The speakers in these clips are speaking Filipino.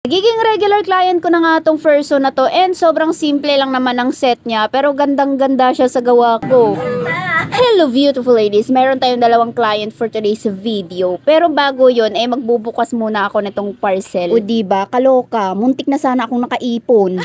Nagiging regular client ko na nga tong person na to and sobrang simple lang naman ang set niya pero gandang-ganda siya sa gawa ko. Hello beautiful ladies, meron tayong dalawang client for today's video. Pero bago yon ay magbubukas muna ako nitong parcel. O diba, kaloka, muntik na sana akong nakaipon.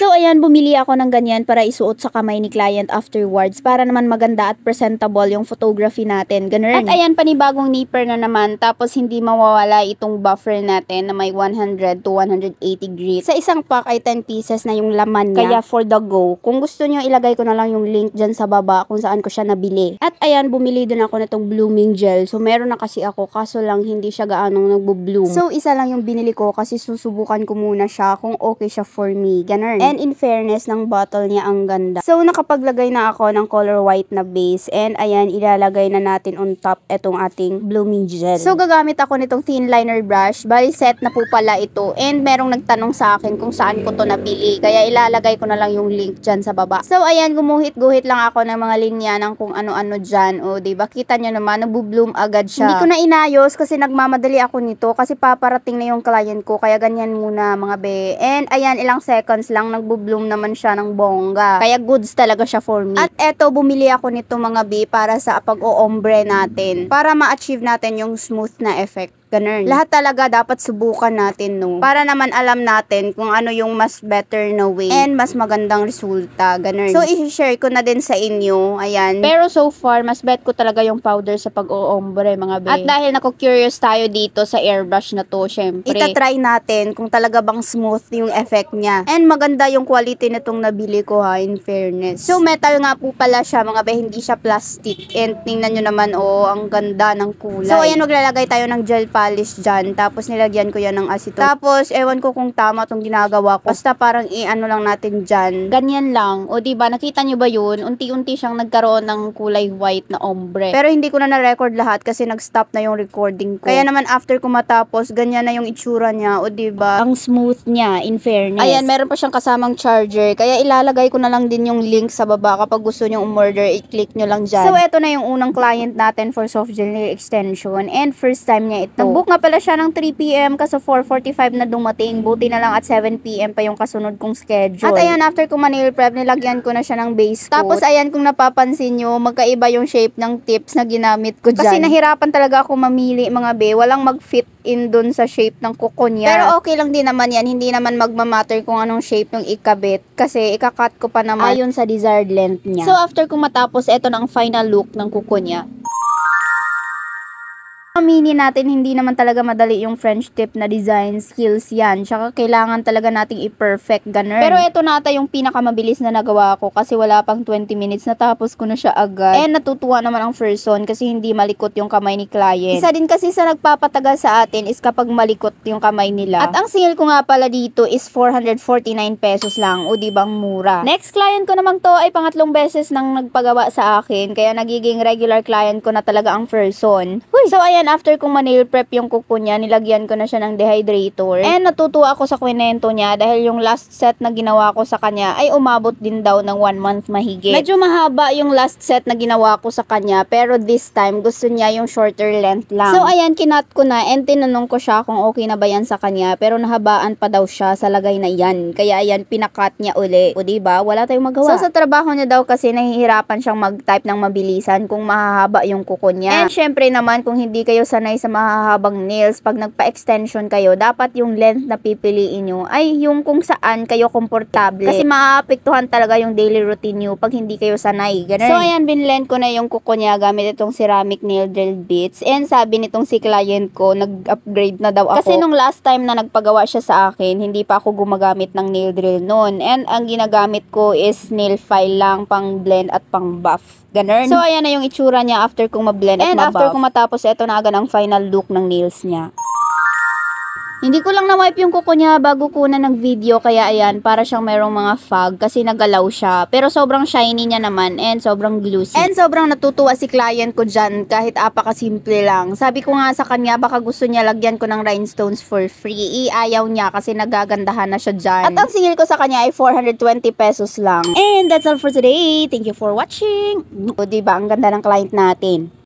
So ayan, bumili ako ng ganyan para isuot sa kamay ni client afterwards para naman maganda at presentable yung photography natin, ganun. At ayan, panibagong nipper na naman, tapos hindi mawawala itong buffer natin na may 100 to 180 grit. Sa isang pack ay 10 pieces na yung laman niya, kaya for the go. Kung gusto nyo, ilagay ko na lang yung link dyan sa baba kung saan ko siya nabili. At ayan, bumili din ako nitong blooming gel. So meron na kasi ako, kaso lang hindi siya gaanong nagbo-bloom. So isa lang yung binili ko kasi susubukan ko muna siya kung okay siya for me, ganun. And in fairness, ng bottle niya ang ganda. So, nakapaglagay na ako ng color white na base. And ayan, ilalagay na natin on top etong ating blooming gel. So, gagamit ako nitong thin liner brush. Bali, set na po pala ito. And merong nagtanong sa akin kung saan ko to nabili. Kaya ilalagay ko na lang yung link dyan sa baba. So, ayan, gumuhit-guhit lang ako ng mga linya ng kung ano-ano dyan. O, diba? Kita nyo naman, nabubloom agad siya. Hindi ko na inayos kasi nagmamadali ako nito kasi paparating na yung client ko. Kaya ganyan muna, mga be. And ayan, ilang seconds lang nagbo-bloom naman siya ng bongga. Kaya goods talaga siya for me. At eto, bumili ako nito mga B para sa pag-o-ombre natin. Para ma-achieve natin yung smooth na effect. Ganun. Lahat talaga dapat subukan natin, no? Para naman alam natin kung ano yung mas better na way and mas magandang resulta. Ganun. So, i-share ko na din sa inyo. Ayan. Pero so far, mas bet ko talaga yung powder sa pag-o-ombre, mga be. At dahil nako-curious tayo dito sa airbrush na to, syempre, itatry natin kung talaga bang smooth yung effect niya. And maganda yung quality nitong nabili ko, ha, in fairness. So, metal nga po pala siya, mga be. Hindi siya plastic. And tingnan nyo naman, oh, ang ganda ng kulay. So, ayan, maglalagay tayo ng gel polish dyan. Tapos nilagyan ko yan ng acetone. Tapos ewan ko kung tama tong ginagawa ko. Basta parang i-ano lang natin dyan. Ganyan lang. O diba, nakita nyo ba yun? Unti-unti siyang nagkaroon ng kulay white na ombre. Pero hindi ko na na-record lahat kasi nag-stop na yung recording ko. Kaya naman after ko matapos, ganyan na yung itsura niya. O diba, ang smooth niya, in fairness. Ayan, meron pa siyang kasamang charger. Kaya ilalagay ko na lang din yung link sa baba. Kapag gusto nyo umorder, i-click nyo lang dyan. So eto na yung unang client natin for soft gel nail extension. And first time niya ito. Book nga pala siya ng 3 PM kaso 4:45 na dumating. Buti na lang at 7 PM pa yung kasunod kong schedule. At ayan, after ko ma-nail prep, nilagyan ko na siya ng base coat. Tapos ayan, kung napapansin nyo, magkaiba yung shape ng tips na ginamit ko dyan. Kasi nahirapan talaga ako mamili, mga be. Walang mag-fit in dun sa shape ng kuko niya. Pero okay lang din naman yan. Hindi naman magmamatter kung anong shape yung ikabit. Kasi ikakat ko pa naman ayon sa desired length niya. So after ko matapos, eto na ang final look ng kuko niya. Aminin natin, hindi naman talaga madali yung French tip na design, skills yan. Tsaka kailangan talaga nating i-perfect, ganun. Pero ito nata yung pinakamabilis na nagawa ko kasi wala pang 20 minutes natapos ko na siya agad. And natutuwa naman ang person kasi hindi malikot yung kamay ni client. Isa din kasi sa nagpapatagal sa atin is kapag malikot yung kamay nila. At ang sale ko nga pala dito is 449 pesos lang. O di bang mura? Next client ko naman to ay pangatlong beses nang nagpagawa sa akin. Kaya nagiging regular client ko na talaga ang person. So ayan, after kong ma-nail prep yung kuko niya, nilagyan ko na siya ng dehydrator. And natutuwa ako sa kwento niya dahil yung last set na ginawa ko sa kanya ay umabot din daw ng 1 month mahigit. Medyo mahaba yung last set na ginawa ko sa kanya, pero this time gusto niya yung shorter length lang. So ayan, kinat ko na and tinanong ko siya kung okay na ba yan sa kanya, pero nahabaan pa daw siya sa lagay na yan. Kaya ayan, pinakat niya uli. O diba, wala tayong magawa. So sa trabaho niya daw kasi nahihirapan siyang mag-type ng mabilisan kung mahahaba yung kuko niya. And syempre naman, kung hindi kayo sanay sa mahahabang nails, pag nagpa-extension kayo, dapat yung length na pipiliin nyo ay yung kung saan kayo komportable. Kasi maapektuhan talaga yung daily routine nyo pag hindi kayo sanay. Ganun. So ayan, binlend ko na yung kuko niya gamit itong ceramic nail drill bits. And sabi nitong si client ko, nag-upgrade na daw ako. Kasi nung last time na nagpagawa siya sa akin, hindi pa ako gumagamit ng nail drill noon. And ang ginagamit ko is nail file lang, pang blend at pang buff. Ganun. So ayan na yung itsura niya after kong ma-blend at ma-buff. And after kong matapos, eto na agad ang final look ng nails niya. Hindi ko lang na-wipe yung kuko niya bago kunan ng video, kaya ayan, para siyang merong mga fog kasi nagalaw siya. Pero sobrang shiny niya naman and sobrang glossy. And sobrang natutuwa si client ko dyan kahit apakasimple lang. Sabi ko nga sa kanya, baka gusto niya lagyan ko ng rhinestones for free. Ayaw niya kasi nagagandahan na siya dyan. At ang singil ko sa kanya ay 420 pesos lang. And that's all for today. Thank you for watching. O diba, ang ganda ng client natin.